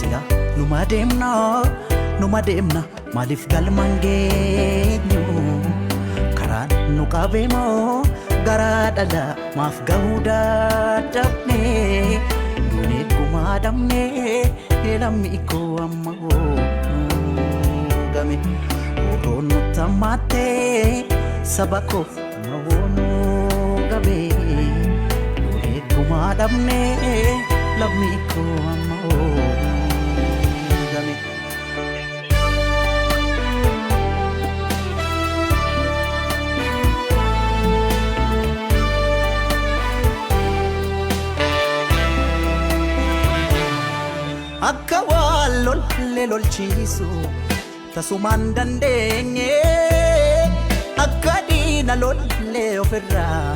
sila numa deemna maaliif galmaan geenyu karaan nu qabeemoo garaa dhala maaf gahuu dadhabne duunee gumaa dhabne lammi koo amma game oroon nu tammaate saba koof mawoonu gabe duunee gumaa dhabne lammi koo amma game. Akka wallon lolchiisu tasumaan dandeenye akka diina lollee ofirraa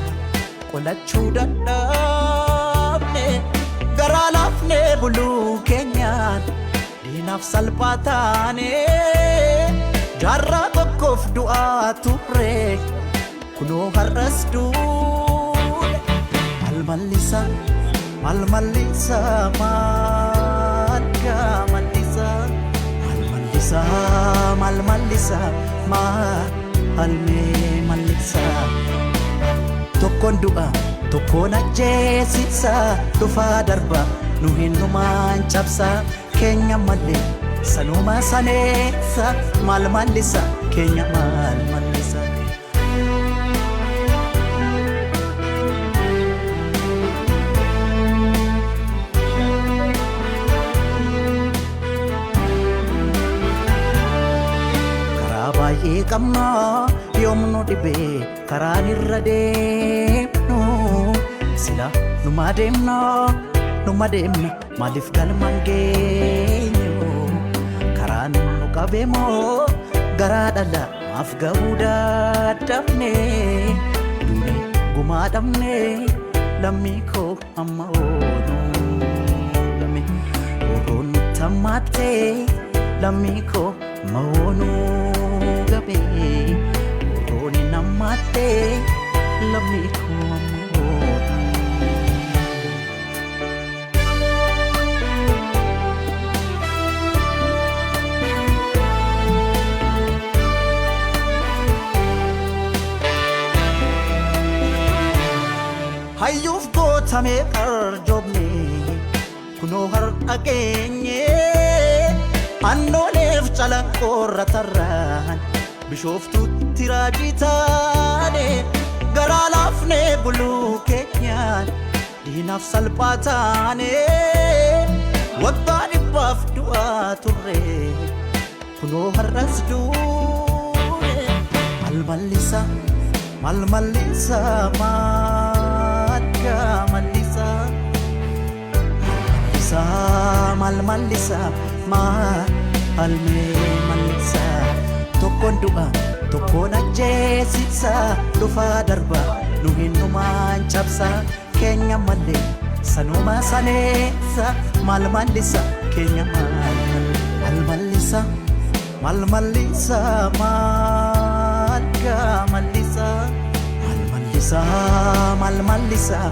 qolachuu dadhabne garaa laafne buluu keenyaan diinaaf salphaa taane jaarraa tokkoof du'aa turre kunoo har'as duune malmallisa malmallisa malmallisa tokkoon du'a tokkoon ajjeesisa dhufaa darba nu hinnumaan cabsa keenya malee sanuma saneessa malmallisa keenya malmallisa. Baay'ee qabna yoomnu dhibee karaan irra deemnu sila numa deemna maaliif galmaan geenyu karaan nu qabeemoo garaa dhala maaf gahuu dadhabne duunee gumaa dhabne lammi koo amma oonu game oroon nu tammaate lammi koo amma oonu gabe orooni nammaate lammi koo amma oonu. Hayyuuf gootame qarjoomne kunoo har'a geenye annooleef calanqoorra tarraan bishooftuutti raajii taane garaa laafne buluu keenyaan diinaaf salphaa taane waggaa dhibbaaf du'aa turre kunoo har'as duune malmallisa malmallisa malmallisa malmallisa tokkoon du'a tokkoon ajjeesisa dhufaa darba nu hinnumaan cabsa keenya malee sanuma saneessa malmallisa keenya malmallisa malmallisa malmallisa malmallisa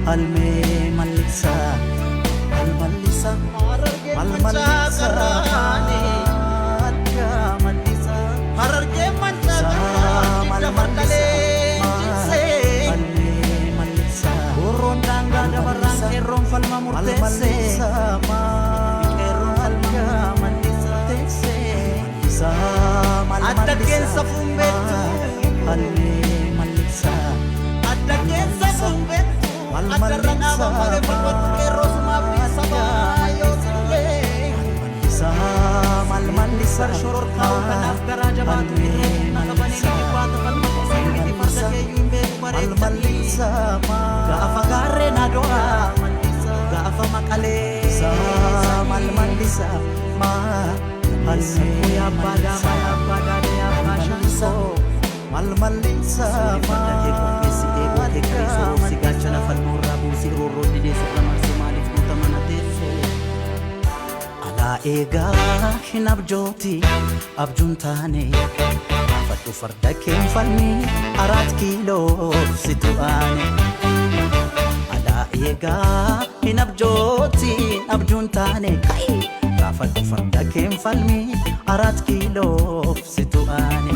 malmallisa malmallisa malmallisa harargee mancaafamaallee malmallisa oroon daangaa dabarraan qeerroon falma murteesse qeerroon falma murteesse adda keessa fuunbeettu malmallisa adda keessa fuunbeettu adda ranaaba malee falmatu qeerroo sumaaf sabaa yoo sillee malmallisa shororkaa kanaaf garaa jabaatu naqabanii dhibbaata falmatu sirriitti farda keeyyuu hin beeku bareedmalisa gaafa gaarree nado'a gaafa maqalee malmallisa malmallisa malmallisa malmallisa sigachana falmurraa buusii roorroon dideessa gamarsa maaliif guutamana teesse alaa eegaa hin abjooti abjuun taane fadhu farda keen falmi 4 kiiloo situ aane alaa eegaa hin abjooti abjuun taane gaafadhu farda keen falmi 4 kiiloof situ aane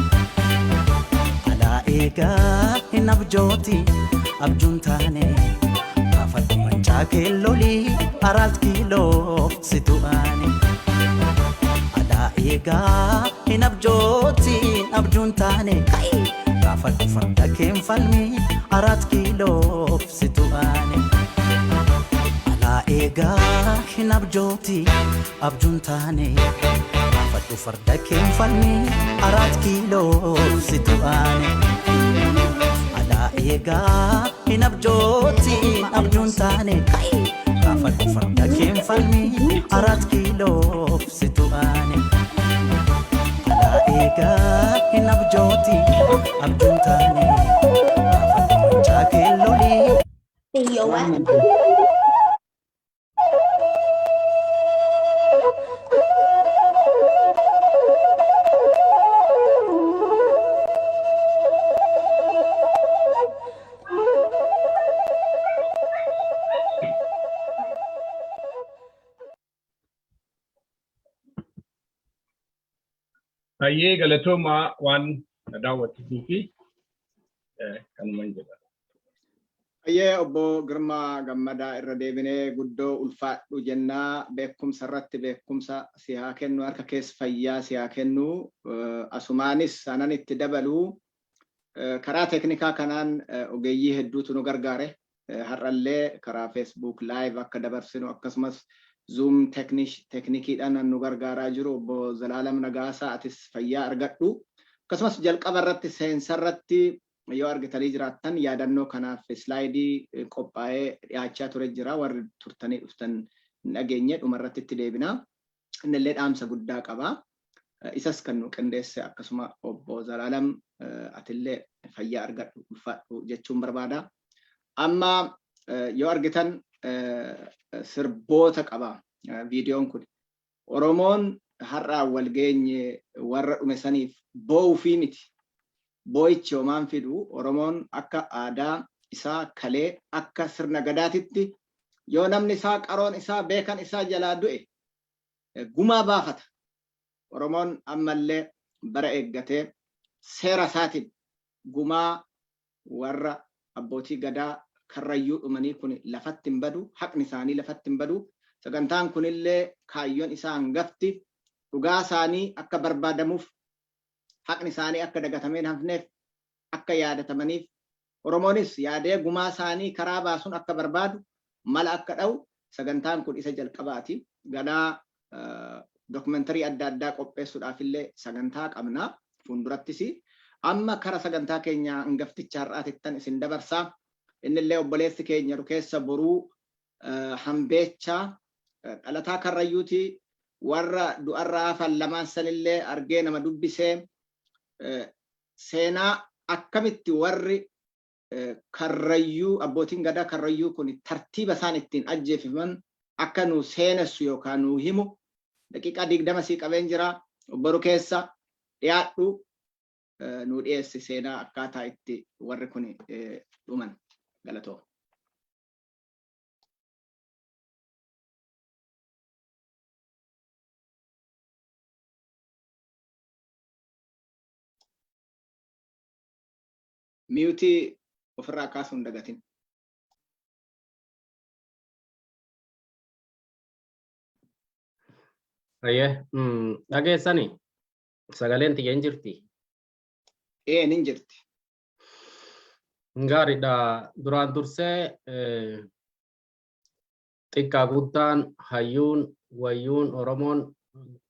alaa eegaa hin abjooti abjuun taane gaafadhu mancaa keelloli 4 kiiloof situ aane alaa eegaa hin abjooti abjuun taane gaafadhu farda keen falmi 4 kiiloof situ aane alaa eegaa hin abjooti abjuun taane gaafadhu farda keen falmi 4 kiiloof situ aane alaa eegaa hin abjooti abjuun taane gaafadhu farda keen falmi 4 kiiloof situ aane alaa eegaa hin abjooti abjuun taane gaafadhu mancaa keelloli. Nhiều quá. Ayyee galatooma waan daawwattuu fi kanumaan jedha. Ayyee obbo Girmaa Gammadaa irra deebinee guddoo ulfaadhu jennaa beekumsa irratti beekumsa si haa kennu harka keessa fayyaa si haa kennu asumaanis sanan itti dabaluu karaa teknikaa kanaan ogeeyyii hedduutu nu gargaare har'allee karaa Facebook live akka dabarsinu akkasumas Zoom teknikiidhaan nu gargaaraa jiru obbo Zalaalam Nagaasaa atis fayyaa argadhu akkasumas jalqaba irratti seensa irratti yoo argitanii jiraattan yaadannoo kanaaf slaayidii qophaa'ee dhiyaachaa ture jira warri turtanii dhuftan nageenye dhuma irratti itti deebina innillee dhaamsa guddaa qaba isas kan nu qindeesse akkasuma obbo Zalaalam atillee fayyaa argadhu ulfaadhu jechuun barbaada amma yoo argitan sirboota qaba viidiyoon kun Oromoon har'aa wal geenye warra dhume saniif boo'uu fi miti boo'ichi homaan fidu Oromoon akka aadaa isaa kalee akka sirna gadaatitti yoo namni isaa qaroon isaa beekan isaa jalaa du'e gumaa baafata Oromoon ammallee bara eeggatee seera isaatiin gumaa warra abbootii gadaa karrayyuu dhumanii kun lafatti hin badu haqni isaanii lafatti hin badu sagantaan kunillee kaayyoon isaa hangafti dhugaa isaanii akka barbaadamuuf haqni isaanii akka dagatameen hafneef akka yaadatamaniif Oromoonis yaadee gumaa isaanii karaa baasuun akka barbaadu mala akka dha'u sagantaan kun isa jalqabaati ganaa dokumentari adda addaa qopheessuudhaaf illee sagantaa qabna fuuldurattis amma kara sagantaa keenya hangafticha har'aatittan isin dabarsaa innillee obboleessi keenya keessa boruu hambeechaa dhalataa karrayyuuti warra du'arraa hafan lamaan sanillee argee nama dubbisee seenaa akkamitti warri karrayyuu abbootiin gadaa karrayyuu kun tartiiba isaan ittiin ajjeefaman akka nu seenessu yookaan nu himu daqiiqaa 20 sii qabeen jira obboru keessa dhiyaadhu nu dhiyeessi seenaa akkaataa itti warri kun dhuman galatoo. Miyuutii ofirraa kaasuu hin dagatin. Ayyee dhageessanii sagaleen tiyya hin jirti. Hin jirti. Gaariidha duraan dursee xiqqaa guddaan hayyuun wayyuun Oromoon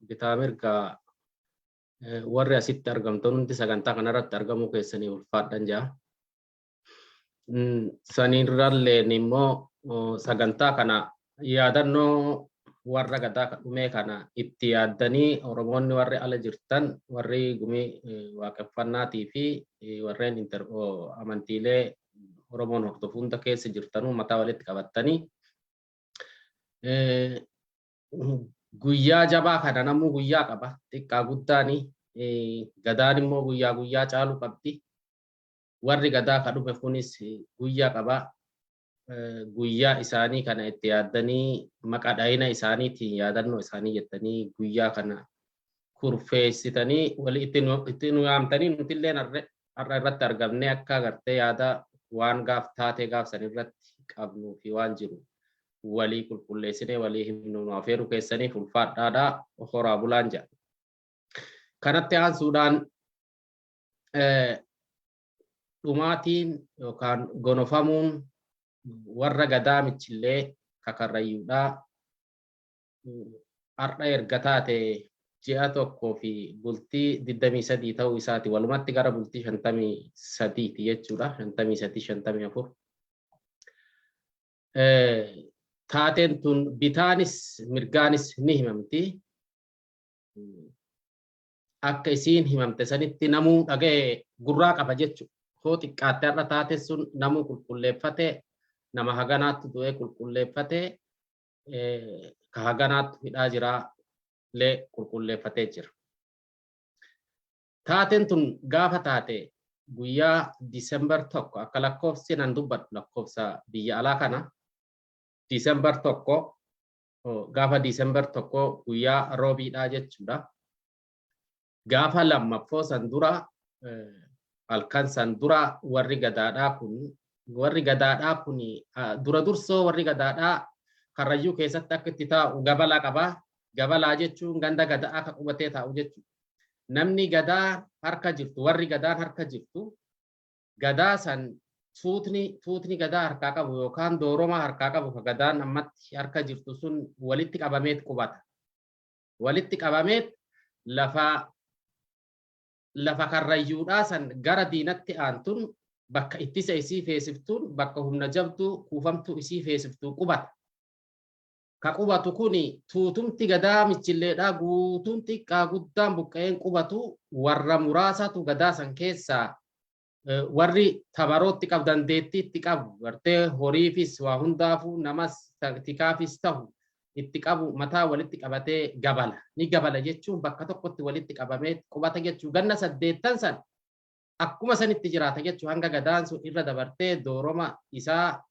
bitaa mirgaa warri asitti argamtoon hundi sagantaa kanarratti argamuu keessanii ulfaadhan jaa. Sanirralleen immoo sagantaa kana yaadannoo warra gadaa dhumee kana itti yaaddanii Oromoonni warri ala jirtan warri gumii waaqeffannaatii fi warreen amantiilee Oromoon hordofu hunda keessa jirtanuu mataa walitti qabattanii guyyaa jabaa kana namuu guyyaa qaba xiqqaa guddaani gadaan immoo guyyaa caalu qabdi warri gadaa ka dhume kunis guyyaa qaba guyyaa isaanii kana itti yaaddanii maqaa dhaayina isaaniitiin yaadannoo isaanii jettanii guyyaa kana kurfeessitanii walii itti nu yaamtanii nuti illee har'a irratti argamnee akka agartee yaada waan gaaf taatee gaaf san irratti qabnuu fi waan jiru walii qulqulleessinee walii himnu nu afeeru keessanii ulfaadhaadhaa horaa bulaan jedha. Kanatti aansuudhaan dhumaatiin yookaan gonofamuun warra gadaa michillee kakarrayyuudhaa har'a erga taate ji'a tokkoo fi bultii 23 ta'uu isaati walumatti gara bultii 53 jechuudha 53-54 taateen tun bitaanis mirgaanis ni himamti akka isiin himamte sanitti namuu dhaga'e gurraa qaba jechuudha hoo xiqqaatte har'a taate sun namuu qulqulleeffate nama haganaatti du'ee qulqulleeffate ka haganaatti hidhaa jiraa lee qulqulleeffatee jira. Taateen tun gaafa taate guyyaa Disembar tokko akka lakkoofsi nan dubbadhu lakkoofsa biyya alaa kana Disembar tokko gaafa Disembar tokko guyyaa roobiidhaa jechuudha. Gaafa lammaffoo san dura halkan san dura warri gadaadhaa kun dura dursoo warri gadaadhaa Karrayyuu keessatti akka itti taa'u gabalaa qabaa. Gabalaa jechuun ganda gadaa akka qubatee taa'u jechuudha. Namni gadaa harka jirtu warri gadaan harka jirtu gadaa san tuutni gadaa harkaa qabu yookaan dooroma harkaa qabu ka gadaan ammatti harka jirtu sun walitti qabameet qubata. Walitti qabameet lafa Karrayyuudhaa san gara diinatti aantun bakka ittisa isii feesiftuun bakka humna jabduu kuufamtuu isii feesiftuu qubata. Ka qubatu kuni tuutumti gadaa michilleedhaa guutuun xiqqaa guddaan buqqa'een qubatu warra muraasatu gadaa san keessaa warri tabarootti qabu dandeettiitti qabu gartee horiifis waa hundaafuu namas tikaafis ta'u itti qabu mataa walitti qabatee gabala ni gabala jechuun bakka tokkotti walitti qabamee qubata jechuu ganna 8 san akkuma sanitti jiraata jechuu hanga gadaan sun irra dabartee dooroma isaa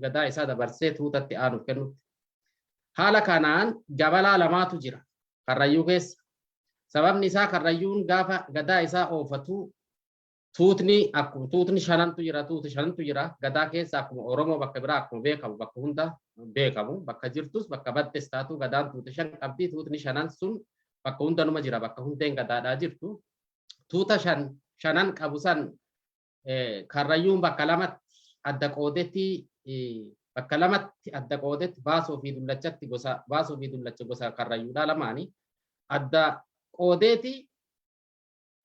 gadaa isaa dabarsee tuutatti aanuuf kennutti. Haala kanaan gabalaa lamaatu jira Karrayyuu keessa. Sababni isaa Karrayyuun gaafa gadaa isaa oofatu tuutni 5tu jira gadaa keessa akkuma Oromoo bakka biraa akkuma beekamu bakka hunda beekamu bakka jirtus bakka baddes taatu gadaan tuuta 5 qabdi tuutni 5 sun bakka hunda numa jira bakka hundeen gadaadhaa jirtu tuuta 5 qabu san Karrayyuun bakka lamatti adda qoodetti bakka lamatti adda qoodetti baasoo fi dullachatti baasoo fi dullacha gosa Karrayyuudhaa lamaanii adda qoodeeti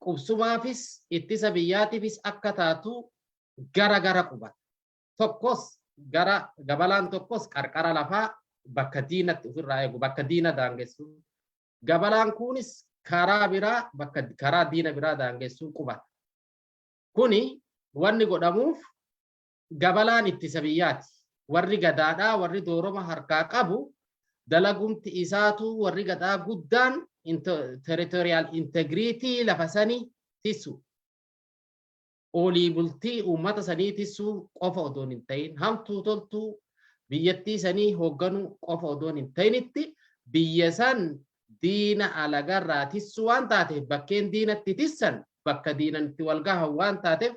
qubsumaafis ittisa biyyaatiifis akka taatu gara qubata. Tokkos gara gabalaan tokkos qarqara lafaa bakka diinatti ofirraa eegu bakka diina daangessu. Gabalaan kunis karaa biraa bakka karaa diina biraa daangessuu qubata. Kuni wanni godhamuuf gabalaan ittisa biyyaati. Warri gadaadhaa warri dooroma harkaa qabu dalagumti isaatu warri gadaa guddaan territorial integrity lafa sanii tissu olii bultii uummata sanii tissuu qofa odoon hin ta'in hamtuu toltuu biyyattii sanii hoogganuu qofa odoon hin ta'initti biyya san diina alagarraa tissuu waan taateef bakkeen diinatti tissan bakka diinanitti wal gahan waan taateef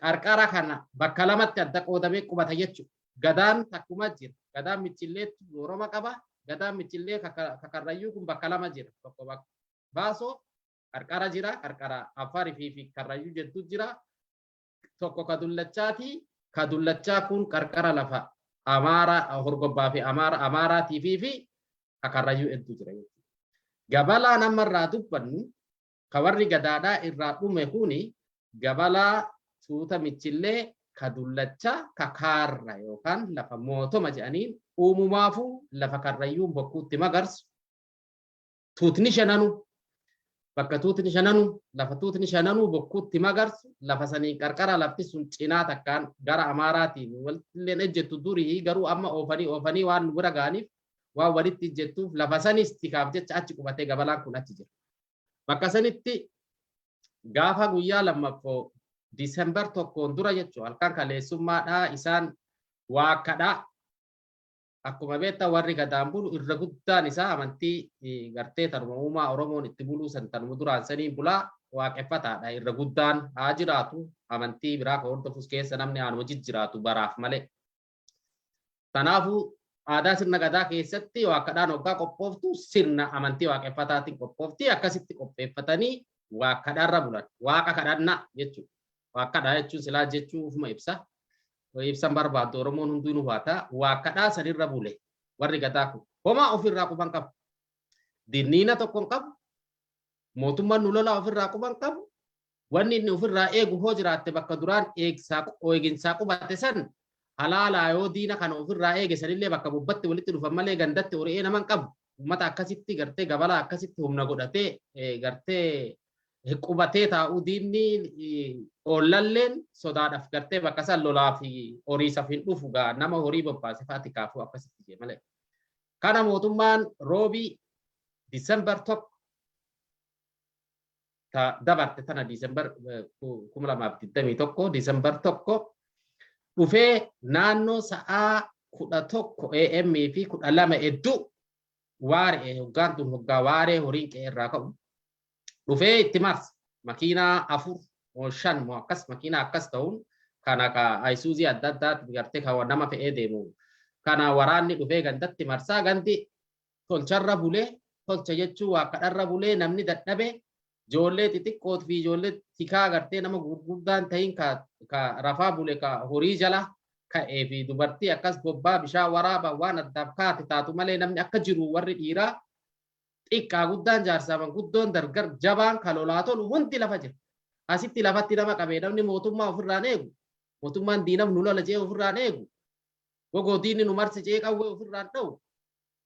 qarqara kana bakka lamatti adda qoodamee qubata jechuudha. Gadaan takkuma jira. Gadaan michilleetu dooroma qaba. Gadaan michillee Karrayyuu kun bakka lama jira. Tokko bakka baasoo qarqara jira. Qarqara Afaarii fi Karrayyuu jettu jira. Tokko kadullachaati. Kadullachaa kun qarqara lafa Amaaraa Horgobbaa fi Amaaraatii fi Karrayyuu hedduu jira. Gabalaa namarraa dubbannu ka warri gadaadhaa irraa dhume kuni gabalaa tuuta michillee kadullachaa kakaarra yookaan lafa mootoma jedhaniin uumumaafuu lafa Karrayyuun bokkuutti magarsu tuutni shananuu bakka tuutni shananuu lafa tuutni shananuu bokkuutti magarsu lafa sanii qarqara lafti sun cinaa takkaan gara Amaaraatiin walilleen ejjettu durii garuu amma oofanii waan bira ga'aniif waan walitti ejjettuuf lafa sanis tikaaf jecha achi qubatee gabalaan kun achi jira. Bakka sanitti gaafa guyyaa lammaffoo Disembar tokkoon dura jechuun halkan kaleessummaadhaa isaan waa kadhaa akkuma beektaa warri gadaan bulu irra guddaan isaa amantii gartee taruma uumaa Oromoon itti buluu san tanuma duraan saniin bulaa waaqeffataadha irra guddaan haa jiraatu amantii biraa ka hordofus keessa namni aanuma jijjiraatu baraaf malee. Kanaafuu aadaa sirna gadaa keessatti waa kadhaan hoggaa qophooftu sirna amantii waaqeffataatiin qophoofti akkasitti qopheeffatanii waa kadhaarra bulan waaqa kadhannaa jechuudha. Waa kadhaa jechuun silaa jechuu ufuma ibsa. Ibsan barbaadu Oromoon hunduu nu baata waa kadhaa sanirra bule warri gadaa kun homaa ofirraa quban qabu. Dinniina tokkoon qabu mootummaan nu lolaa ofirraa quban qabu wanni inni ofirraa eegu hoo jiraatte bakka duraan eeginsaa qubate san halaalaa yoo diina kana ofirraa eege sanillee bakka bubbatti walitti dhufan malee gandatti hori'ee naman qabu uummata akkasitti gartee gabalaa akkasitti humna godhatee gartee qubatee taa'uu diinni oollalleen sodaadhaaf gartee bakka san lolaa fi horiisaaf hin dhufu gaa nama horii bobbaase fa'aati kaafuu akkasitti jee malee. Kana mootummaan roobii Disembar tokko dabarte tana Disembar 2021 Disembar tokko dhufee naannoo sa'aa 11 AM fi 12 hedduu waaree hoggaan tun hoggaa waaree horiin qe'ee irraa ka'u dhufee itti marsa makiinaa 4 moo 5 moo akkas makiinaa akkas ta'uun kana ka Ayisuuzii adda addaatti gartee kan nama fe'ee deemu kana waraanni dhufee gandatti marsaa gandi tolcharra bulee tolcha jechuun waa kadharra bulee namni dadhabe ijoollee xixiqqoot fi ijoollee tikaa gartee nama gurguddaan ta'in ka rafaa bule ka horii jala ka'ee fi dubartii akkas bobbaa bishaan waraabaa waan addaaf kaate taatu malee namni akka jiru warri dhiiraa xiqqaa guddaan jaarsaa guddoon dargar jabaan ka lolaa tolu hundi lafa jira. Asitti lafatti nama qabee namni mootummaa ofirraan eegu mootummaan diinaf nu lola jee ofirraan eegu gogoo diinni nu marse jee qawwee ofirraan dha'u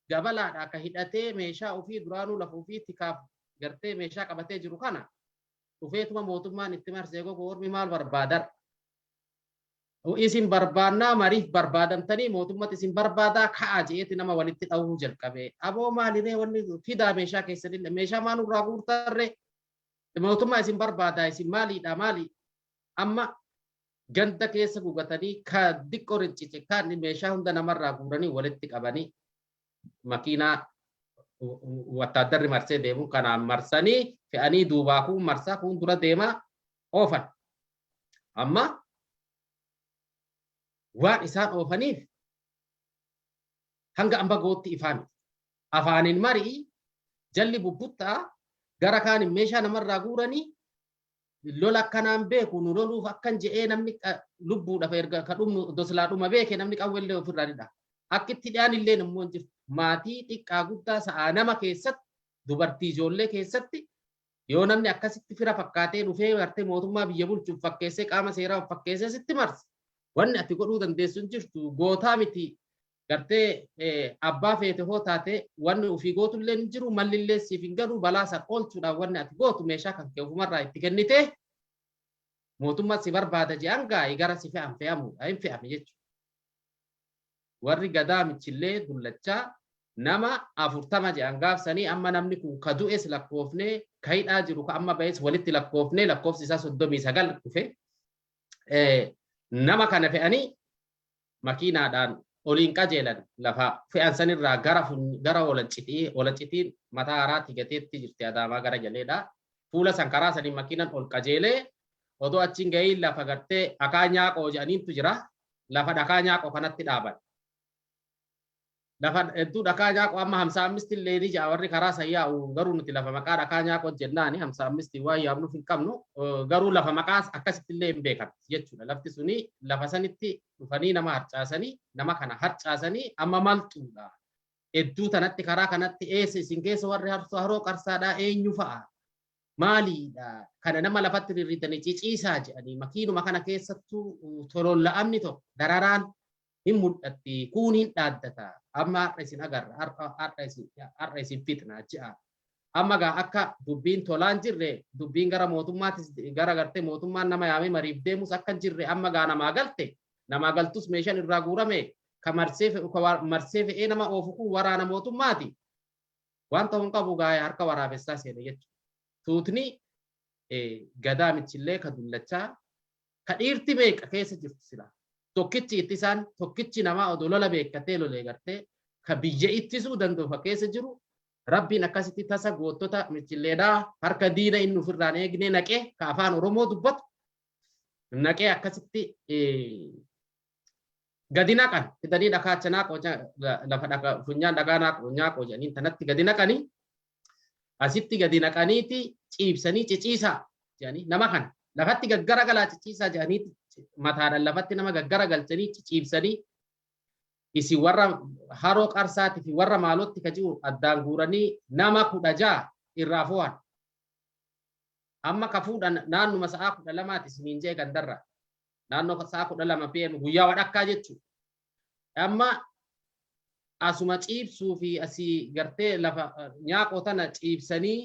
gabalaadha akka hidhatee meeshaa ofii duraanuu lafa ofii tikaaf gartee meeshaa qabatee jiru kana dhufeetuma mootummaan itti marsee gogoo ormi maal barbaadar isin barbaannaa mariif barbaadamtanii mootummaatti isin barbaadaa ka'aa je'eeti nama walitti dha'uu jalqabee aboo maaliree wanni fidaa meeshaa keessanillee meeshaa maan irraa guurtarree mootummaa isin barbaadaa isin maaliidha maali amma ganda keessa gugatanii ka diqqoo rincice kan meeshaa hunda namarraa guuranii walitti qabanii makiinaa wattaadarri marsee deemu kanaan marsanii fe'anii duubaa kun marsaa kun dura deemaa oofan amma waan isaan oofaniif hanga amba gootti ifaan afaanin marii jalli bubbuttaa gara kaanin meeshaa namarraa guuranii lola akkanaan beeku nu loluuf akkan je'ee namni lubbuudhaaf erga ka dhumnu doslaa dhuma beeke namni qawwellee ofirraa didha akkitti dhiyaan illee nammoo hin jirtu maatii xiqqaa guddaa sa'aa nama keessatti dubartii ijoollee keessatti yoo namni akkasitti fira fakkaatee dhufee gartee mootummaa biyya bulchuuf fakkeessee qaama seeraa fakkeessee sitti marsa wanni ati godhuu dandeessu hin jirtu gootaa miti gartee abbaa feete hoo taate wanni ofii gootullee hin jiru mallillee siif hin galu balaa san oolchuudhaaf wanni ati gootu meeshaa kan kee ofumarraa itti kennitee mootummaa si barbaada je'an gaa'ii gara si fe'an fe'amuudha hin fe'ame jechuudha. Warri gadaa michillee dullachaa nama 40 je'an gaafsanii amma namni kun ka du'es lakkoofnee ka hidhaa jiru ka amma ba'es walitti lakkoofnee lakkoofsi isaa 39 dhufe nama kana fe'anii makiinaadhaan oliin qajeelan lafa fe'an sanirraa gara olancitiin mataa haraatti gateetti jirti Adaamaa gara jaleedha. Fuula san karaa sanii makiinan ol qajeelee odoo achiin gahiin lafa gartee dhakaa nyaaqoo jedhaniintu jira. Lafa dhakaa nyaaqoo kanatti dhaaban. Lafa hedduu dhakaa nyaaqoo amma 55 illee ni ja'a warri karaa san yaa'u garuu nuti lafa maqaa dhakaa nyaaqoo jennaani 55 waan yaabnuuf hin qabnu garuu lafa maqaa akkasitti illee hin beekan jechuudha. Lafti suni lafa sanitti dhufanii nama harcaasanii nama kana harcaasanii amma maltuudha. Hedduu tanatti karaa kanatti eessa isin keessa warri haroo qarsaadhaa eenyu fa'a? Maaliidha? Kana nama lafatti rirritanii ciciisaa jedhanii makiinuma kana keessattuu tololla'amni tokko dararaan hin mul'atti kun hin dhaaddata amma har'a isin agarra har'a isin fitna je'a amma gaa akka dubbiin tolaan jirre dubbiin gara mootummaattis gara gartee mootummaan nama yaamee mariif deemus akka jirre amma gaa namaa galte namaa galtus meeshaan irraa guurame ka marsee fe'ee nama oofu kun waraana mootummaati waan ta'uun qabu gaa harka waraabessaa seene jechuudha. Tuutni gadaa michillee ka dullachaa ka dhiirti meeqa keessa jirtu silaa tokkichi ittisaan tokkichi nama odolola beekatee lolee gartee ka biyya ittisuu danda'u fakkeessa jiru rabbiin akkasitti tasa goottota michilleedhaa harka diina inni ofirraan eegne naqee ka afaan Oromoo dubbatu naqee akkasitti gadi naqan fidanii dhakaacha naaqoo lafa dhaka funyaan dhagaa naaqoo jedhanii tanatti gadi naqanii asitti gadi naqaniiti ciibsanii ciciisaa jedhanii nama kana lafatti gaggara galaa ciciisaa jedhanii mataadhaan lafatti nama gaggara galchanii ciciibsanii isin warra haroo qarsaatii fi warra maalotti ka jiru addaan guuranii nama 16 irraa fo'an. Amma ka fuudhan naannuma sa'aa 12 isiniin jee gandarra. Naannoo sa'aa 12 PM guyyaa wadhakkaa jechuudha. Amma asuma ciibsuu fi asii gartee lafa nyaaqoo tana ciibsanii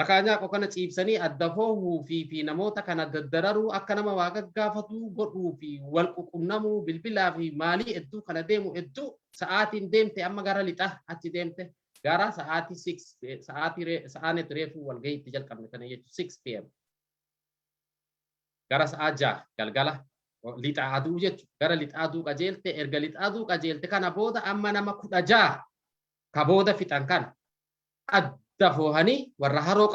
akka nyaaqoo kana ciibsanii adda fo'uu fi namoota kana daddararuu akka nama waa gaggaafatu godhuu fi wal ququnnamuu bilbilaa fi maalii hedduu kana deemu hedduu sa'aatiin deemte amma gara lixa achi deemte gara sa'aatii 6 sa'aanet reefuu wal gahiitti jalqabne kana jechuudha 6 PM gara sa'aa 6 galgala lixa aduu jechuudha gara lixa aduu qajeelte erga lixa aduu qajeelte kana booda amma nama 16 ka booda fixan kana adda fo'anii warra haroo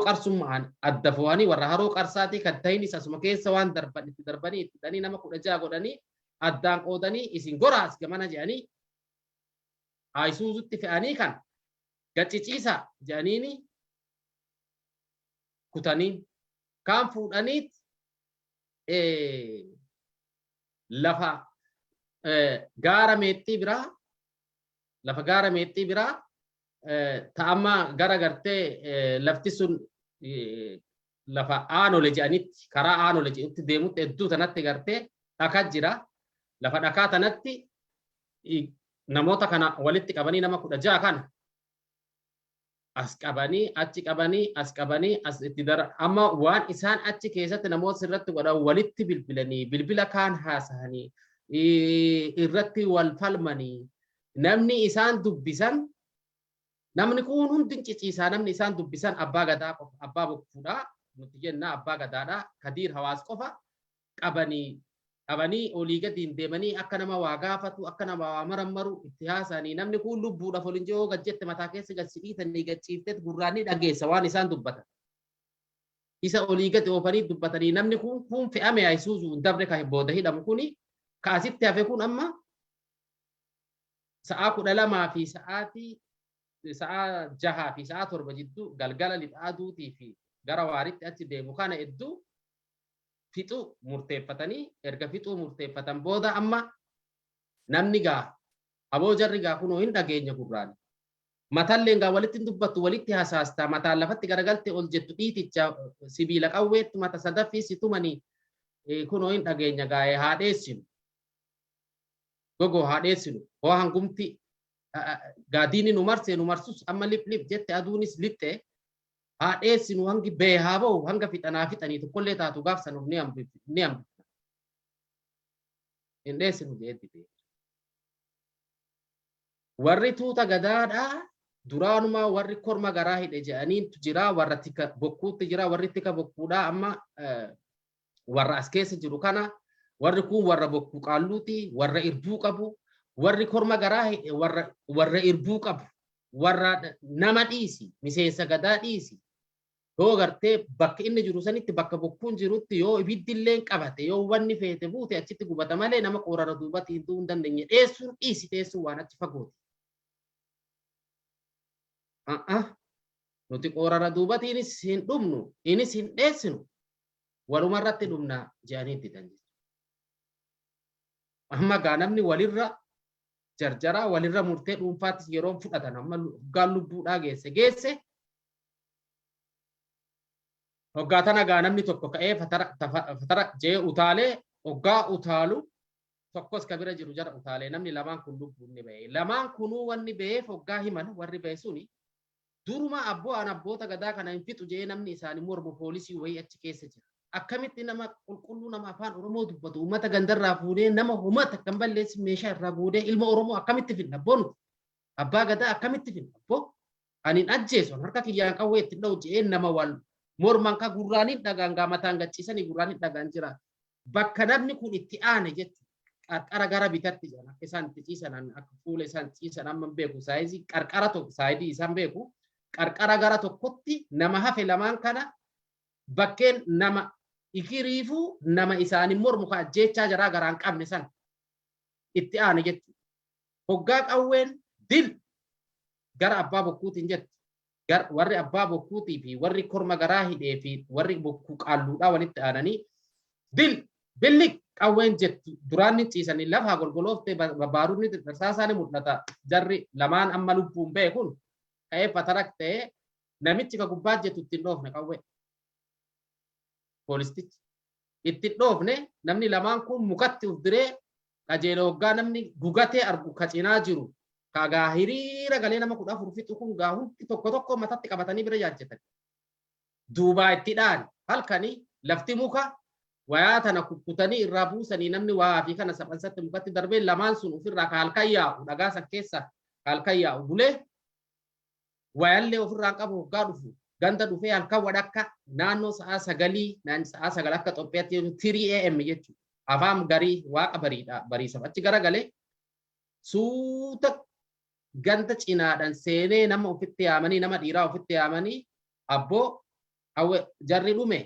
qarsummaan adda fo'anii warra haroo qarsaatii kan ta'in isasuma keessa waan darban itti darbanii itti dhanii nama 16 godhanii addaan qoodanii isin goraas gamana jedhanii Ayisuuzutti fe'anii kan gacciciisa jedhaniini kutanii kaan fuudhaniit lafa gaara meexxii biraa lafa gaara meexxii biraa ta'amma gara gartee lafti sun lafa aanole jedhanitti karaa aanole jedhutti deemutti hedduu tanatti gartee dhakaa jira lafa dhakaa tanatti namoota kana walitti qabanii nama 16 kana as qabanii achi qabanii as qabanii as itti dara amma waan isaan achi keessatti namoota sirratti godhan walitti bilbilanii bilbila kaan haasa'anii irratti wal falmanii namni isaan dubbisan namni kun hundi ciciisaa namni isaan dubbisan abbaa gadaa qofa abbaa bokkuudha nuti jenna abbaa gadaadha Kadiir Hawaas qofa qabanii olii gadiin deemanii akka nama waa gaafatu akka nama waa marammaru itti haasa'anii namni kun lubbuudhaaf olin jiru gajjette mataa keessa gadsiitanii gachiiftet gurraanni dhageessa waan isaan dubbatan isa olii gadi oofanii dubbatanii namni kun fe'ame Ayisuuzuu dabre kan booda hidhamu kuni kaasitti hafe kun amma sa'aa 12 fi sa'a 6 fi sa'a 7 jidduu galgala lixa aduutii fi gara waaritti achi deemu kana hedduu fixuu murteeffatanii erga fixuu murteeffatan booda amma namni gaa aboo jarri gaa kunoo hin dhageenya gurraan matallee gaa walitti dubbattu walitti hasaastaa mataan lafatti garagalte ol jettu dhiiticha sibiila qawweetti mata sadaffii situmanii kunoo hin dhageenya gaa haadheessinu gogo haadheessinu hoo hangumti gaadiini nu marsee nu marsus amma lip jette aduunis lixxe haadheessinu hangi bee haa ba'u hanga fixanaa fixanii tokkollee taatu gaafsanuuf ni hambifna hin dheessinu jeetti warri tuuta gadaadhaa duraanuma warri korma garaa hidhe jedhaniitu jira warra tika bokkuutti jira warri tika bokkuudhaa amma warra as keessa jiru kana warri kun warra bokkuu qaalluuti warra irbuu qabu warri korma garaa warra irbuu qabu warra nama dhiisi miseensa gadaa dhiisi yoo gartee bakka inni jiru sanitti bakka bokkuun jirutti yoo ibiddillee qabate yoo wanni feete buute achitti gubata malee nama qorara duubatti hin duun dandeenye dheessuun dhiisi teessuun waan achi fagooti. Nuti qorara duubatiinis hin dhumnu inis hin dheessinu walumarratti dhumna jedhaniitti dandeessu. Amma gaa namni walirra jarjara walirra murtee dhuunfaattis yeroo fudhatan amma hoggaan lubbuudhaa geesse hoggaa tana gaa namni tokko ka'ee fatara jee utaalee hoggaa utaalu tokkos ka bira jiru jara utaalee namni lamaan kun lubbuun ni ba'e lamaan kunuu wanni ba'eef hoggaa himan warri ba'e suni duruma abboota gadaa kana hin fixu jee namni isaanii mormu poolisii wayii achi keessa jira akkamitti nama qulqulluu nama afaan Oromoo dubbatu uummata gandarraa fuudhee nama humata kan balleessi meeshaa irraa fuudhee ilma Oromoo akkamitti finna boonu abbaa gadaa akkamitti finna bo ani ajjeesu harka kiyyaan qawwee itti dha'u jee nama wal morman ka gurraaniin dhagaan gaamataan gachiisanii gurraaniin dhagaan jira bakka namni kun itti aane jechuudha. Qarqara gara bitatti jiran akka isaan itti ciisan akka fuula isaan ciisan amma beeku saayizii qarqara tokko saayidii isaan beeku qarqara gara tokkotti nama hafe lamaan kana bakkeen nama ikiriifu nama isaanii mormu ka ajjeechaa jaraa garaan qabne san itti aane jechuudha. Hoggaa qawween dil gara abbaa bokkuutiin jettu. Warri abbaa bokkuutii fi warri korma garaa hidhee fi warri bokkuu qaalluudhaa walitti aananii dil billik qawween jettu duraanni ciisanii lafa golgolooftee baaruudni tarsaasaanii mul'ata. Jarri lamaan amma lubbuun ba'e kun ka'ee fatarak ta'ee namichi ka gubbaa jettu ittiin dhoofne qawwee. Poolistichi ittiin dhoofne namni lamaan kun mukatti uf diree qajeela hoggaa namni gugatee argu ka cinaa jiru. Kagaa hiriira galee nama 14 fixu kun gaa hundi tokko tokko matatti qabatanii bira yaajjetan. Duubaa itti dhaan halkanii lafti muka wayaa tana kukkutanii irraa buusanii namni waa fi kana saphansatti mukatti darbee lamaan sun ofirraa ka halkan yaa'u dhagaa san keessa ka halkan yaa'u bulee wayaallee ofirraa qabu hoggaa dhufu ganda dhufee halkan wadhakka naannoo sa'a 9 sa'a 9 akka Itoophiyaatti 3 AM jechuudha. Afaan garii waaqa bariidha bariisa achi garagalee suuta ganda cinaadhaan seenee nama ofitti yaamanii nama dhiiraa ofitti yaamanii abboo jarri dhume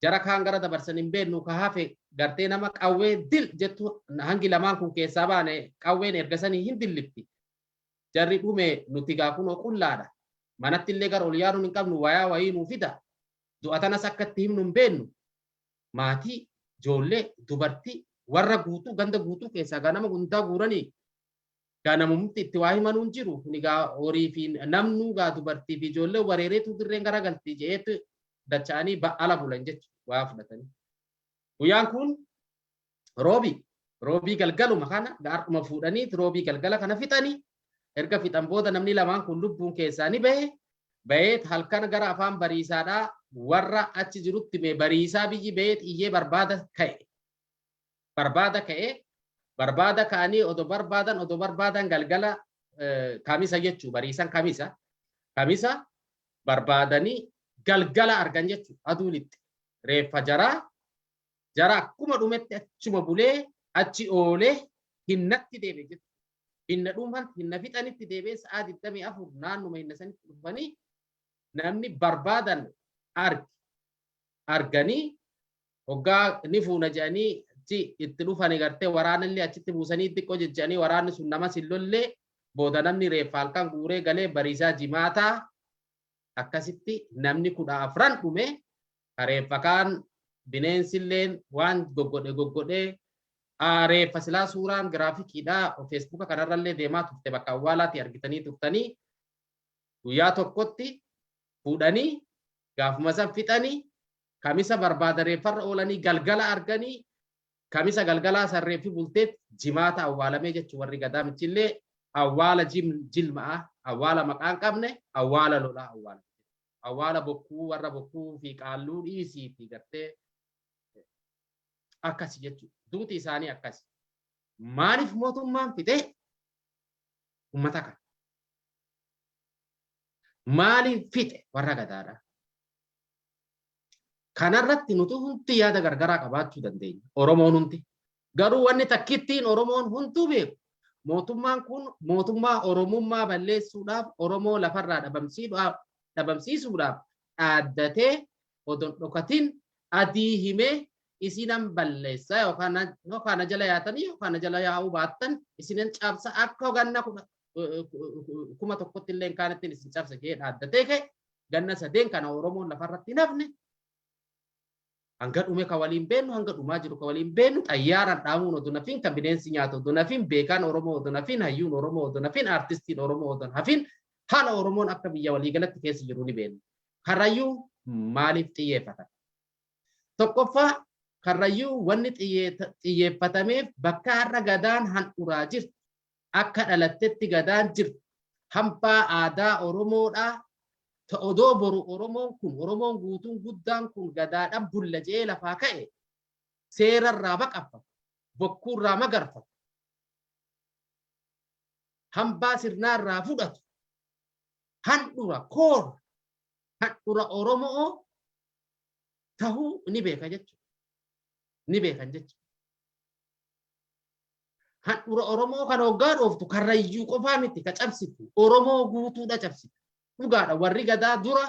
jara kaan gara dabarsanii beennu ka hafe gartee nama qawwee dil jettu hangi lamaan kun keessaa baane qawween ergasanii hin dillifti. Jarri dhume nuti gaa kunoo qullaadha. Manatti illee gara ol yaaduun hin qabnu wayaa wayii nuu fida. Du'atanas akka itti himnu hin beennu. Maatii, ijoollee, dubartii warra guutuu ganda guutuu keessaa gaa nama gundaa guuranii namumti itti waa himanuun jiru nigaa horii fi namnuu gaa dubartii fi ijoollee wareereetu dirreen garagaltii jeetu dacha'anii ba'ala bulan jechuudha waa fudhatanii. Guyyaan kun roobii galgaluma kana gaaruma fuudhanii roobii galgala kana fixanii erga fixan booda namni lamaan kun lubbuun keessaa ni bahee halkan gara afaan bariisaadhaa warra achi jirutti mee bariisaa biyyi bahee iyyee barbaada ka'e. Barbaada kaanii odo barbaadan galgala kamisa jechuu bariisan kamisa barbaadanii galgala argan jechuu aduulitti reeffa jara akkuma dhumetti achuma bulee achi oolee hinnatti deebe jechuu hinna dhuman hinna fixanitti deebee sa'aa 24 naannuma hinna sanitti dhufanii namni barbaadan arganii hoggaa ni fuuna jedhanii itti dhufanii gartee waraanallee achitti buusanii xiqqoo jechanii waraanni sun nama sillollee booda namni reeffa halkan guuree galee bariisaa jimaataa akkasitti namni 14 dhume reeffa kaan bineensilleen waan goggodhee reeffa silaa suuraan giraafikiidhaa feesbuuka kanarrallee deemaa turte bakka awwaalaatti argitanii turtanii guyyaa tokkotti fuudhanii gaafuma san fixanii kamisa barbaada reeffarra oolanii galgala arganii kamisa galgalaa sarreefi bulteet jimaata awwaalamee jechuun warri gadaa michillee awwaala jilmaa awwaala maqaan qabne awwaala lolaa awwaala bokkuu warra bokkuu fi qaalluu dhiisiiti gartee akkasi jechuudha duuti isaanii akkasi maaliif mootummaan fixee ummata kana maaliif fixe warra gadaadha. Kanarratti nuti hundi yaada gargaraa qabaachuu dandeenya. Oromoon hundi. Garuu wanni takkittiin Oromoon hunduu beeku. Mootummaan kun mootummaa Oromummaa balleessuudhaaf Oromoo lafarraa dhabamsiisuudhaaf dhaaddatee odon dhokatiin adii himee isinan balleessaa yookaan jala yaatanii yookaan jala yaa'uu baattan isinan cabsa akka ganna 1,000 illee kaanittiin isin cabsa jee dhaaddatee ka'e ganna 3 kana Oromoon lafarratti nafne hanga dhume ka waliin beennu hanga dhumaa jiru ka waliin beennu xayyaaraan dhaamuun odoo nafiin kan bineensi nyaatu odoo nafiin beekaan Oromoo odoo nafiin hayyuun Oromoo odoo nafiin aartistiin Oromoo odoo nafiin haala Oromoon akka biyya waliigalatti keessa jiru ni beennu. Karrayyuu maaliif xiyyeeffatan? Tokkoffaa karrayyuu wanni xiyyeeffatameef bakka har'a gadaan handhuraa jirtu akka dhalattetti gadaan jirtu hambaa aadaa Oromoodhaa odoo boru Oromoon guutuun guddaan kun gadaadhaan bulla jee lafaa ka'e seerarraa baqaffatu bokkuurraa magarfatu hambaa sirnaarraa fudhatu handhura handhura Oromoo tahuu ni beeka jechuudha. ni beekan jechuudha. Handhuura Oromoo kan hoggaa dhooftu Karrayyuu qofaa miti ka cabsitu Oromoo guutuudha cabsitu. Dhugaadha warri gadaa dura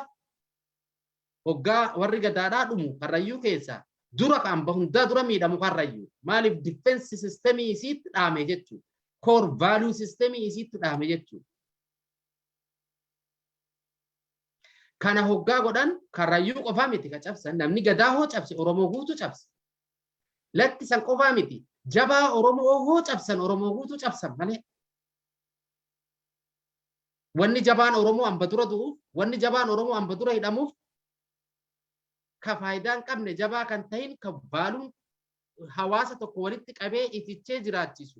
hoggaa warri gadaadhaa dhumu Karrayyuu keessaa dura kan hundaa dura miidhamu Karrayyuu. Maaliif difeensi sistemii isiitti dhaame jechuudha. Core value sistemii isiitti dhaame jechuudha. Kana hoggaa godhan Karrayyuu qofaa miti ka cabsan namni gadaa hoo cabse Oromoo guutuu cabse. Lakki san qofaa miti jabaa Oromoo hoo cabsan Oromoo guutuu cabsan malee. Wanni jabaan Oromoo hamba dura du'uuf, wanni jabaan Oromoo hamba dura hidhamuuf ka faayidaan qabne jabaa kan ta'in ka baaluun hawaasa tokko walitti qabee itichee jiraachisu.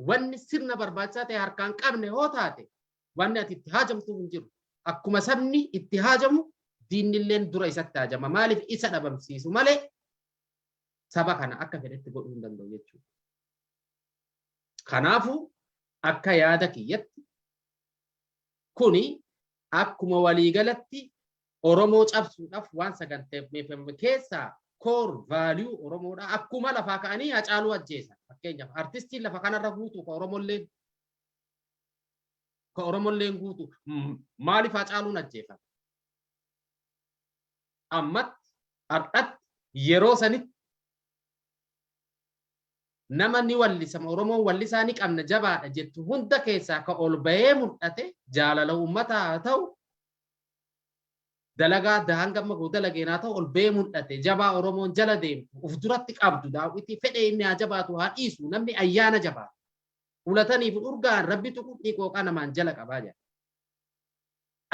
Wanni sirna barbaachisaa ta'e harkaan qabne hoo taate wanni ati itti haajamtu hin jiru. Akkuma sabni itti haajamu diinilleen dura isatti haajama. Maaliif isa dhabamsiisu malee saba kana akka fedhetti godhuu hin danda'u jechuudha. Kanaafuu akka yaada kiyyatti kuni akkuma waliigalatti Oromoo cabsuudhaaf waan saganteeffame keessaa core value Oromoodha. Akkuma lafaa ka'anii Hacaaluu ajjeesan. Fakkeenyaaf artistiin lafa kanarra guutuu ka Oromolleen guutuu maaliif Hacaaluun ajjeefame? Ammatti har'atti yeroo sanitti nama ni wallisama Oromoon wallisaa ni qabna jabaadha jettu hunda keessaa ka ol bahee mul'ate jaalala uummataa haa ta'u dalagaa hanga amma dalageen haa ta'u ol bahee mul'ate jabaa Oromoon jala deemtu uf duratti qabdu daawwitii fedhee inni haa jabaatu haa dhiisu namni ayyaana jabaatu ulataniif urgaan rabbi tuquu qooqaa namaan jala qabaa jira.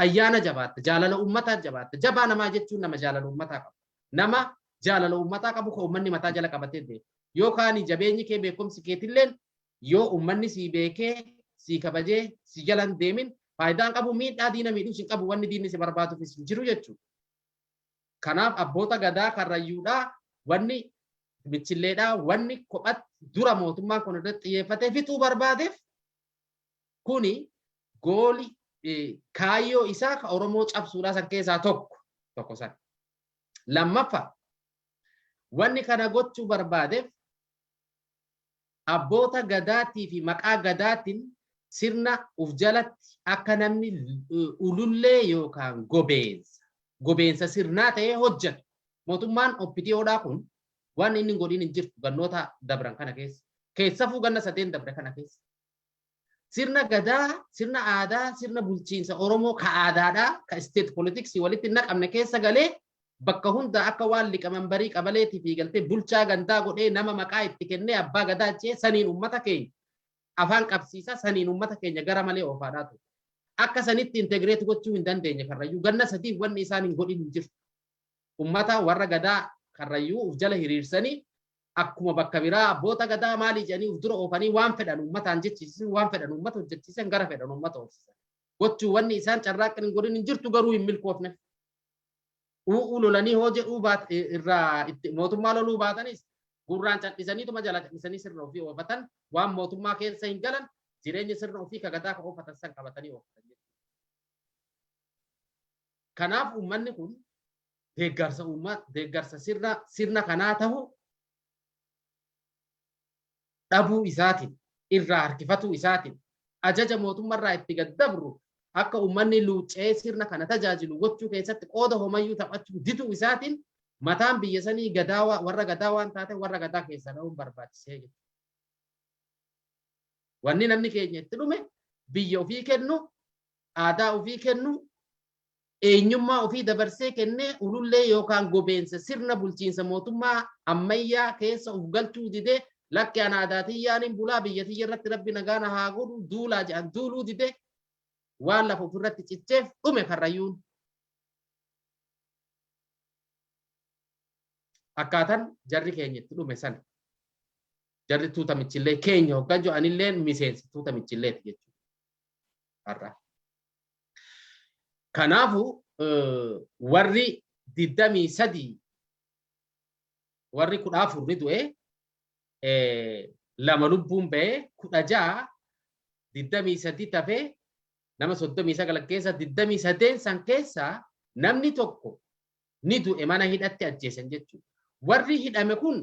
Ayyaana jabaatta jaalala uummataa jabaatta jabaa namaa jechuun nama jaalala uummataa qabu nama jaalala uummataa qabu ka uummanni mataa jala qabatee deemu. Yookaan jabeenyi kee beekumsi keetilleen yoo uummanni si beekee si kabajee si jalan deemin faayidaan qabu miidhaa diina miidhuu sin qabu wanni diinni si barbaaduufis hin jiru jechuudha. Kanaaf abboota gadaa Karrayyuudhaa wanni michilleedhaa wanni kophatti dura mootummaan kun irratti xiyyeeffatee fixuu barbaadeef kuni gooli kaayyoo isaa ka Oromoo cabsuudhaa san keessaa tokko san. Lammaffaa wanni kana gochuu barbaadeef abboota gadaatii fi maqaa gadaatiin sirna uf jalatti akka namni ulullee yookaan gobeensa sirnaa ta'ee hojjetu. Mootummaan OPDOdhaa kun waan inni godhin hin jirtu gannoota dabran kana keessafuu ganna 8 dabre kana keessa. Sirna gadaa, sirna aadaa, sirna bulchiinsa Oromoo ka aadaadhaa ka state politics walitti naqamne keessa galee bakka hunda akka waan liqaman barii qabaleetii fi galtee bulchaa gandaa godhee nama maqaa itti kennee abbaa gadaa jee saniin uummata keenya afaan qabsiisaa saniin uummata keenya gara malee oofaadhaa ture. Akka sanitti integreet gochuu hin dandeenye Karrayyuu ganna 3 wanni isaan hin godhin hin jirtu. Uummata warra gadaa Karrayyuu uf jala hiriirsanii akkuma bakka biraa abboota gadaa maalii jedhanii uf dura oofanii waan fedhan uummataan jechiisan waan fedhan uummata hojjechiisan gara fedhan uummata oofsisan. Gochuu wanni isaan carraaqqan hin godhin hin jirtu garuu hin milkoofne. Lolanii hoo jedhuu irraa mootummaa loluu baatanis gurraan cadhisaniituma jala cadhisanii sirna ofii oofatan waan mootummaa keessa hin galan jireenya sirna ofii ka gadaa ka oofatan san qabatanii oofatan. Kanaaf uummanni kun deeggarsa sirna kanaa ta'u dhabuu isaatiin irraa harkifatuu isaatiin ajaja mootummaarraa itti gaddabru akka uummanni luucee sirna kana tajaajilu gochuu keessatti qooda homayyuu taphachuu diduu isaatiin mataan biyya sanii gadaa warra gadaa waan taate warra gadaa keessa dha'uun barbaachisee jira. Wanni namni keenya itti dhume biyya ofii kennu, aadaa ofii kennu, eenyummaa ofii dabarsee kennee ulullee yookaan gobeensa sirna bulchiinsa mootummaa ammayyaa keessa of galchuu didee lakki ana aadaatiyyaan bulaa biyya tiyya irratti rabbi nagaan haa godhu duulaa jedhan duuluu didee waan lafa ofirratti cicceef dhume Karrayyuun. Akkaataan jarri keenya itti dhume sana jarri tuuta michillee keenya hoggan jo'anillee miseensi tuuta michilleeti jechuudha. Kanaafuu warri 23 warri 14 ni du'e lama lubbuun ba'ee 16 23 tafee nama 39 keessa 28 san keessa namni tokko ni du'e mana hidhatti ajjeesan jechuudha. warri hidhame kun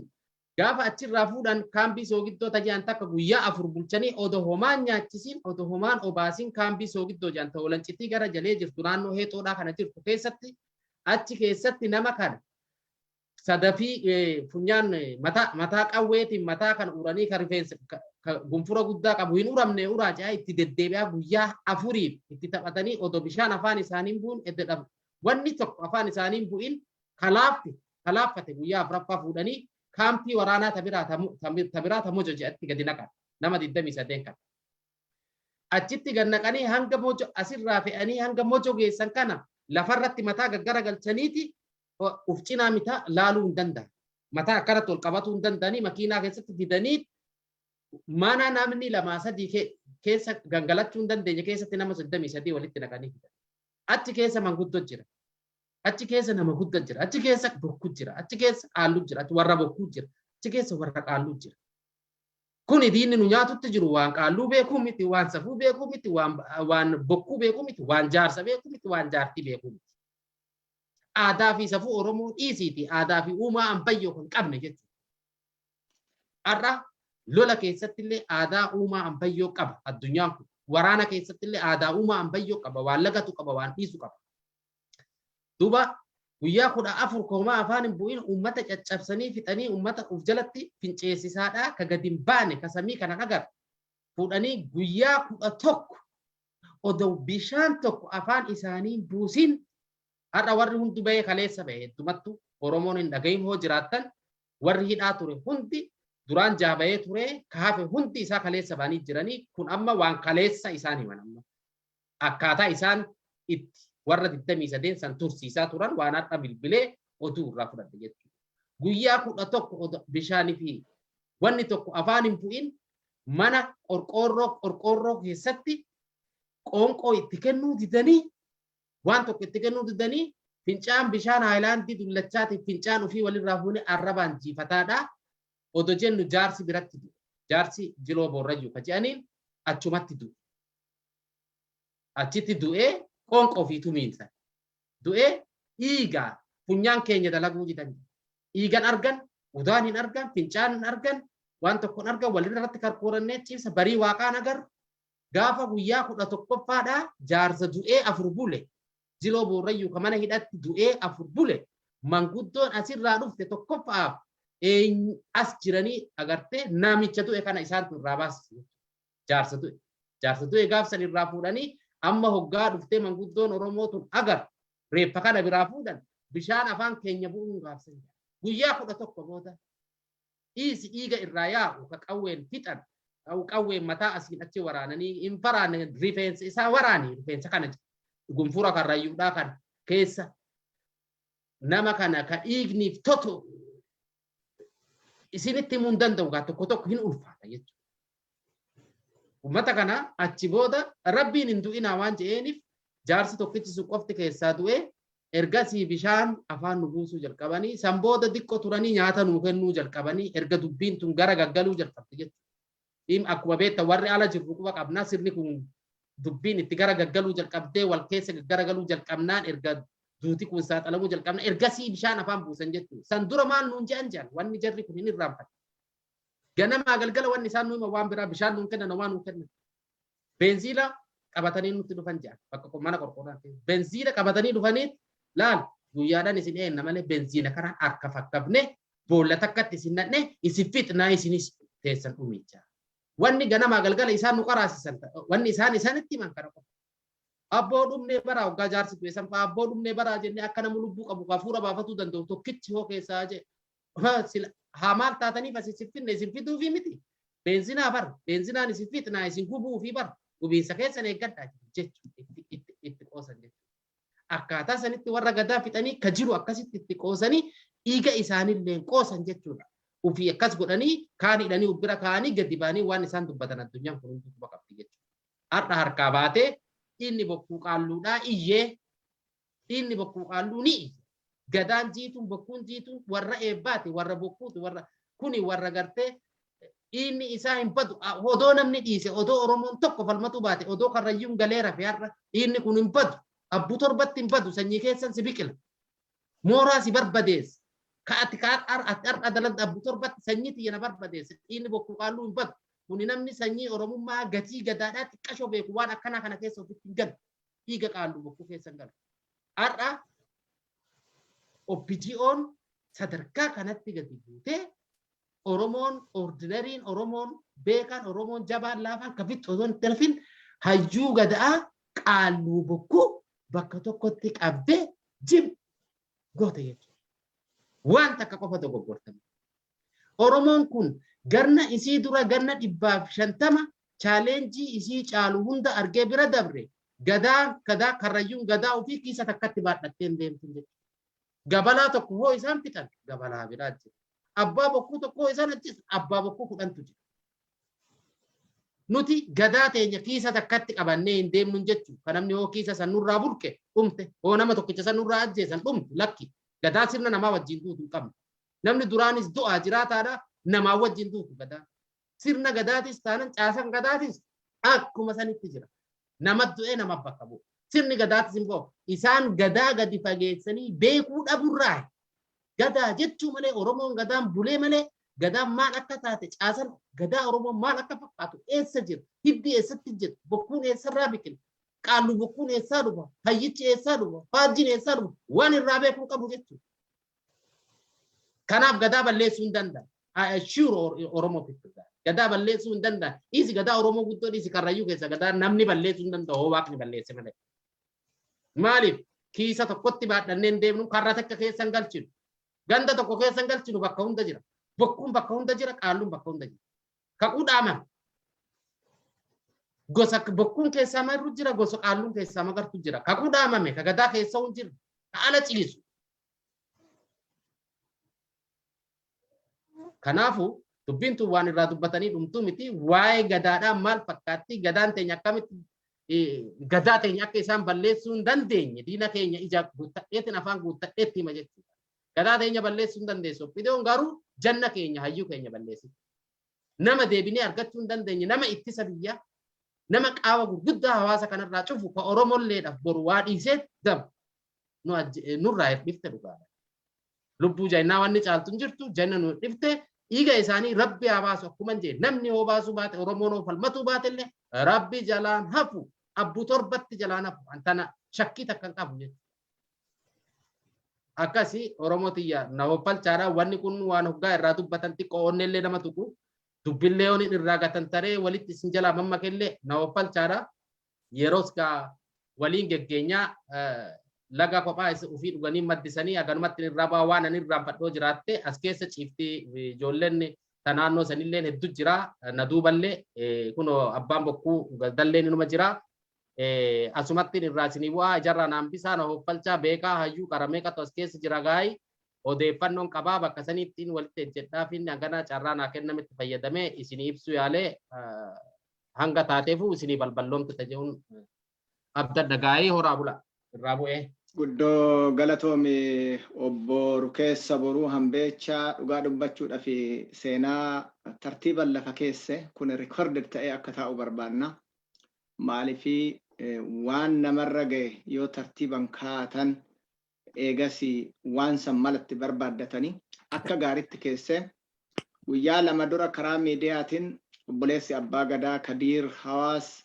gaafa achirraa fuudhan kaambii soogiddoo tajaan takka guyyaa 4 bulchanii odoo homaan nyaachisiin odoo homaan obaasiin kaambii soogiddoo jaan ta'u lancitii gara jalee jirtu naannoo heexoodhaa kana jirtu keessatti achi keessatti nama kana sadafii funyaan mataa qawweetiin mataa kan uranii kan rifeensa gunfura guddaa qabu hin uramne uraa jaa itti deddeebi'aa guyyaa 4 itti taphatanii odoo bishaan afaan isaaniin bu'uun edda dhabu wanni tokko afaan isaaniin bu'in kalaaffate guyyaa 4 fuudhanii kaampii waraanaa tabiraa tamojo jedhatti gadi naqan nama 28 kan achitti gad naqanii hanga mojo asirraa fe'anii hanga mojo geessan kana lafarratti mataa gaggara galchaniiti uf cinaa mitaa laaluu hin danda'a mataa akkanatti ol qabatuu hin danda'anii makiinaa keessatti didanii mana namni 2-3 keessa gangalachuu hin dandeenye keessatti nama 33 walitti naqanii achi keessa manguddoo jira. Achi keessa nama guddaa jira. Achi keessa bokkuu jira. Achi keessa qaalluu jira. Achi warra bokkuu jira. Achi keessa warra qaalluu jira. Kuni diinni nu nyaatutti jiru waan qaalluu beekuu miti, waan safuu beekuu miti, waan bokkuu beekuu miti, waan jaarsa beekuu miti, waan jaartii beekuu miti. Aadaa fi safuu Oromoo dhiisiiti. Aadaa fi uumaa ambayyoo kan qabne jechuudha. Har'a lola keessatti illee aadaa uumaa ambayyoo qaba addunyaan kun. Waraana keessatti illee aadaa uumaa ambayyoo qaba. Waan lagatu qaba, waan dhiisu qaba. Duba guyyaa 14 koomaa afaan hin bu'in uummata caccabsanii fixanii uummata uf jalatti finceessisaadhaa ka gadi hin baane ka samii kana agar fuudhanii guyyaa 11 odoo bishaan tokko afaan isaanii buusin har'a warri hundi bahee kaleessa bahee heddumattu Oromoon hin dhagahin hoo jiraattan warri hidhaa ture hundi duraan jaabayee ture kaafe hundi isaa kaleessa baanii jiranii kun amma waan kaleessa isaan himan amma akkaataa isaan itti warra 28 san tursiisaa turan waan har'a bilbilee oduu irraa fudhate jechuudha. Guyyaa 11 bishaanii fi wanni tokko afaan hin bu'in mana qorqoorroo keessatti qoonqoo itti kennuu didanii waan tokko itti kennuu didanii fincaan bishaan haayilaandii dullachaatiif fincaan ofii walirraa fuune arrabaan jiifataadhaa odoo jennu jaarsi biratti du'e. Jaarsi jiloo boorrayyuu ka jedhaniin achumatti du'e. Achitti du'ee qoonqoo fi tumiinsa du'ee dhiigaa funyaan keenya dalaguu didan dhiigan argan udaan hin argan fincaan hin argan waan tokko hin argan walirratti karkoorannee ciibsa barii waaqaan agarru gaafa guyyaa 11ffaadhaa jaarsa du'ee 4 bule jiloo boorrayyuu ka mana hidhatti du'ee 4 bule manguddoon asirraa dhufte tokkoffaaf as jiranii agartee namicha du'e kana isaantu irraa baasise jaarsa du'e gaafsan irraa fuudhanii amma hoggaa dhuftee manguddoon Oromoo tun agar reeffa kana biraa fuudhan bishaan afaan keenya bu'uun gaafsan guyyaa 11 booda dhiiga irraa yaa'u ka qawween fixan qawween mataa asiin achi waraananii hin faraanne rifeensa isaa waraanii rifeensa kana gunfura karrayyuudhaa kan keessa nama kana ka dhiigniif toto isinitti himuun danda'u gaa tokko hin ulfaata jechuudha. Ummata kana achi booda rabbiin hin du'inaa waan je'eeniif jaarsi tokkichi sun qofti keessaa du'ee ergasii bishaan afaan nu buusuu jalqabanii san booda diqqoo turanii nyaata nuu kennuu jalqabanii erga dubbiin tun gara gaggaluu jalqabde jechuudha. Akkuma beektan warri ala jirru quba qabnaa sirni kun dubbiin itti gara gaggaluu jalqabdee wal keessa garagaluu jalqabnaan erga duuti kun saaxilamuu jalqabna ergasii bishaan afaan buusan jechuudha. San dura maal nuun je'an wanni jarri kun hin irraanfate. Ganama galgala wanni isaan nuyi waan biraa bishaan nuun kennan waan nuun kennan. Benziila qabatanii nutti dhufan jedhan bakka mana qorqorroo benziila qabatanii dhufanii laal guyyaadhaan isin eenna malee benziila kanaan akka fakkafne boolla takkatti isin nadhe isin fixnaa isinis teessan dhumicha. Wanni ganama galgala isaan nu qaraasisan wanni isaan isaanitti himan kana qofa. Abboo dhumnee baraa waggaa jaarsi tu'e sanfaa abboo dhumnee baraa jennee akka nama lubbuu qabu hafuura baafatuu danda'u tokkichi hoo keessaa jee haa maal taataniif isin fitne isin fituufi miti. Benzinaa bar benzinaan isin fitnaa isin gubuufi bar gubiinsa keessan eeggadhaa jechuudha itti qoosan jechuudha. Akkaataa sanitti warra gadaa fixanii ka jiru akkasitti itti qoosanii dhiiga isaanillee qoosan jechuudha. Ufii akkas godhanii kaan hidhanii ubbira kaanii gadi baanii waan isaan dubbatan addunyaan kun hundi quba qabdi jechuudha. Har'a harkaa baatee inni bokkuu qaalluudhaa iyyee inni bokkuu qaalluu ni iyye. Gadaan jiituun bokkuun jiituun warra eebbaati warra bokkuuti warra kuni warra gartee inni isaa hin badu odoo namni dhiise odoo Oromoon tokko falmatu baate odoo karrayyuun galee rafe har'a inni kun hin badu abbuu torbatti hin badu sanyii keessan si biqila mooraa si barbadeessa Kaati ar adalan abbu torbat sanyiti yana barbadeesse inni bokkuu qaaluu hin badu. Kuni namni sanyii Oromummaa gatii gadaadhaa xiqqashoo beeku waan akkanaa kana keessa ofitti hin galu. Dhiiga qaaluu bokkuu keessa hin galu. Har'a OPGO'n sadarkaa kanatti gadi buutee Oromoon ordinariin Oromoon beekan Oromoon jabaan laafaan kafitti osoo hin darfin hayyuu gadaa qaaluu bokkuu bakka tokkotti qabdee jim goote jechuudha. Waan takka qofa dogoggortame. Oromoon kun garna isii dura garna 150 chaaleenjii isii caalu hunda argee bira dabre gadaa karrayyuun gadaa ofii kiisa takkatti baadhattee hin deemtu jechuudha. Gabalaa tokko hoo isaan fixan gabalaa biraa jira. Abbaa bokkuu tokko isaan ajjeesan abbaa bokkuu 10tu jira. Nuti gadaa teenya kiisa takkatti qabannee hin deemnu jechuudha. Kan namni hoo kiisa sanurraa burke dhumte hoo nama tokkicha sanurraa ajjeesan dhumte lakki gadaa sirna namaa wajjin duutu hin qabne. Namni duraanis du'aa jiraataadha namaa wajjin duutu gadaa. Sirna gadaatis taanan caasan gadaatis akkuma sanitti jira. Nama du'ee nama bakka bu'u. Sirni gadaatis immoo isaan gadaa gadi fageessanii beekuu dhaburraa. Gadaa jechuu malee Oromoon gadaan bulee malee gadaan maal akka taate caasan gadaa Oromoon maal akka fakkaatu eessa jira? Hiddi eessatti jira? Bokkuun eessarraa biqila? Qaallu bokkuun eessaa dhufa? Hayyichi eessaa dhufa? Faajjiin eessaa dhufa? Waan irraa beekuu qabu jechuudha. Kanaaf gadaa balleessuu hin danda'an. I assure Oromoo people that. Gadaa balleessuu hin danda'an. Isi gadaa Oromoo guddoo isi karrayyuu keessa gadaa namni balleessuu hin danda'u hoo waaqni balleesse malee. Maaliif kiisa tokkotti baadhannee hin deemnu karra takka keessa hin galchinu. Ganda tokko keessa hin galchinu bakka hunda jira. Bokkuun bakka hunda jira, qaalluun bakka hunda jira. Kakuu dhaamame. Gosa bokkuun keessaa marru jira, gosa qaalluun keessaa magartu jira. Kakuu dhaamame, ka gadaa keessa hin jiru. Haala ciisu. Kanaafuu dubbiin tun waan irraa dubbatanii dhumtuu miti waa'ee gadaadhaan maal fakkaatti gadaan teenya akkamitti gadaa teenya akka isaan balleessuu hin dandeenye diina keenya ija guuttadheetiin afaan guuttadheetti hima jechuudha. Gadaa teenya balleessuu hin dandeessu. Opiidiyoon garuu janna keenya hayyuu keenya balleessi. Nama deebinee argachuu hin dandeenye nama ittisa biyyaa nama qaawa gurguddaa hawaasa kanarraa cufu ka Oromolleedhaaf boru waa dhiisee daba nurraa hir'ifte dhugaadha. Lubbuu jannaa wanni caaltu hin jirtu janna nu dhifte dhiiga isaanii rabbi haa baasu akkuma jee namni hoo baasuu baate Oromoon hoo falmatuu baate illee rabbi jalaan hafu abbuu torbatti jalaan hafu antana shakkii takka hin qabu jechuudha. Akkasii Oromoo tiyya na hoffalchaadha wanni kun waan hoggaa irraa dubbatan xiqqoo onnellee nama tuqu dubbillee oniin irraa gatan taree walitti isin jalaa mammakellee na hoffalchaadha yeroos gaa waliin geggeenyaa laga kophaa ofii dhuganii maddisanii aganumatti irraa baa waan ani irraa fadhoo jiraatte as keessa ciifti ijoolleen tanaannoo sanillee hedduu jira na duuballee kunoo abbaan bokkuu dalleen inuma jira asumatti irraa isinii bu'aa ijarraa naambisaa na hoffalchaa beekaa hayyuu qaramee qatu as keessa jira gaa'ii odeeffannoon qabaa bakka saniittiin walitti ejjedhaa fi hangana carraa naa kennametti fayyadamee isinii ibsuu yaalee hanga taateefu isinii balballoomtu ta'uun abdadda gaa'ii horaa bula irraa bu'ee. Guddoo galatoomi obbo Rukeessa Boruu Hambeechaa dhugaa dubbachuudha fi seenaa tartiiban lafa keesse kun recorded ta'ee akka taa'u barbaanna. Maaliifi waan namarra ga'e yoo tartiiban kaatan eegasi waan san malatti barbaaddatanii akka gaaritti keesse guyyaa lama dura karaa miidiyaatiin obboleessi Abbaa Gadaa Kadiir Hawaas